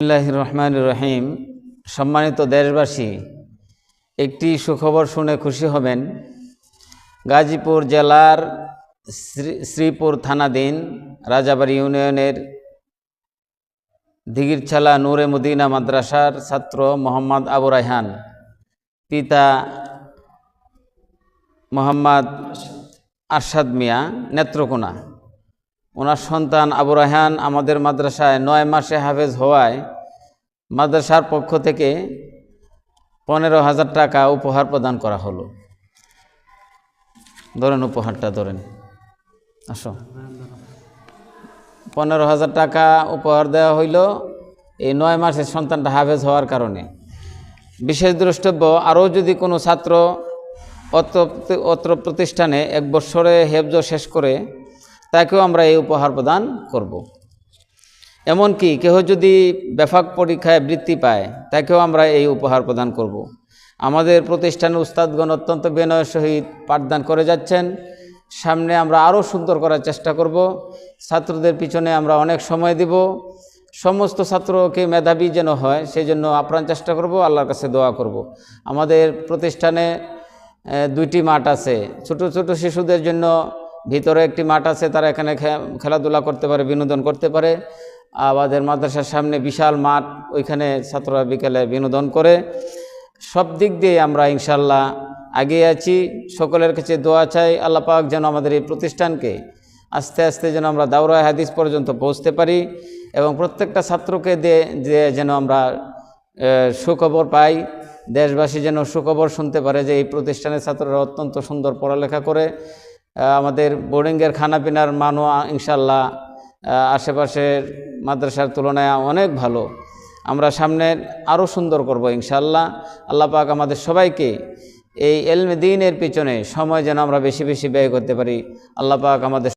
বিসমিল্লাহির রহমানির রহিম। সম্মানিত দেশবাসী, একটি সুখবর শুনে খুশি হবেন। গাজীপুর জেলার শ্রীপুর থানাধীন রাজাবাড়ী ইউনিয়নের দিঘিরছালা নূরে মদিনা মাদ্রাসার ছাত্র মোহাম্মদ আবু রায়হান, পিতা মোহাম্মদ আরশাদ মিয়া নেত্রকোনা। ওনার সন্তান আবু রায়হান আমাদের মাদ্রাসায় 9 মাসে হাফেজ হওয়ায় মাদ্রাসার পক্ষ থেকে 15,000 টাকা উপহার প্রদান করা হলো। ধরেন, উপহারটা ধরেন, আসো। 15,000 টাকা উপহার দেওয়া হইল এই 9 মাসের সন্তানটা হাফেজ হওয়ার কারণে। বিশেষ দ্রষ্টব্য, আরও যদি কোনো ছাত্র অত্র প্রতিষ্ঠানে 1 বছরে হেফজ শেষ করে, তাকেও আমরা এই উপহার প্রদান করব। এমনকি কেহ যদি ব্যাপক পরীক্ষায় বৃত্তি পায়, তাকেও আমরা এই উপহার প্রদান করব। আমাদের প্রতিষ্ঠানের উস্তাদগণ অত্যন্ত বিনয়ের সহিত পাঠদান করে যাচ্ছেন। সামনে আমরা আরও সুন্দর করার চেষ্টা করব। ছাত্রদের পিছনে আমরা অনেক সময় দিব। সমস্ত ছাত্রকে মেধাবী যেন হয়, সেই জন্য আপ্রাণ চেষ্টা করব, আল্লাহর কাছে দোয়া করব। আমাদের প্রতিষ্ঠানে 2টি মাঠ আছে। ছোট ছোট শিশুদের জন্য ভিতরে একটি মাঠ আছে, তারা এখানে খেলাধুলা করতে পারে, বিনোদন করতে পারে। আমাদের মাদ্রাসার সামনে বিশাল মাঠ, ওইখানে ছাত্ররা বিকেলে বিনোদন করে। সব দিক দিয়ে আমরা ইনশাল্লাহ এগিয়ে আছি। সকলের কাছে দোয়া চাই, আল্লাহ পাক যেন আমাদের এই প্রতিষ্ঠানকে আস্তে আস্তে যেন আমরা দাওরায়ে হাদিস পর্যন্ত পৌঁছতে পারি, এবং প্রত্যেকটা ছাত্রকে দিয়ে যেন আমরা সুখবর পাই। দেশবাসী যেন সুখবর শুনতে পারে যে এই প্রতিষ্ঠানের ছাত্ররা অত্যন্ত সুন্দর পড়ালেখা করে। আমাদের বোর্ডিংয়ের খানাপিনার মানও ইনশাল্লাহ আশেপাশের মাদ্রাসার তুলনায় অনেক ভালো। আমরা সামনে আরও সুন্দর করব ইনশাল্লাহ। আল্লাহ পাক আমাদের সবাইকে এই ইলমে দ্বীনের পিছনে সময় যেন আমরা বেশি বেশি ব্যয় করতে পারি। আল্লাহ পাক আমাদের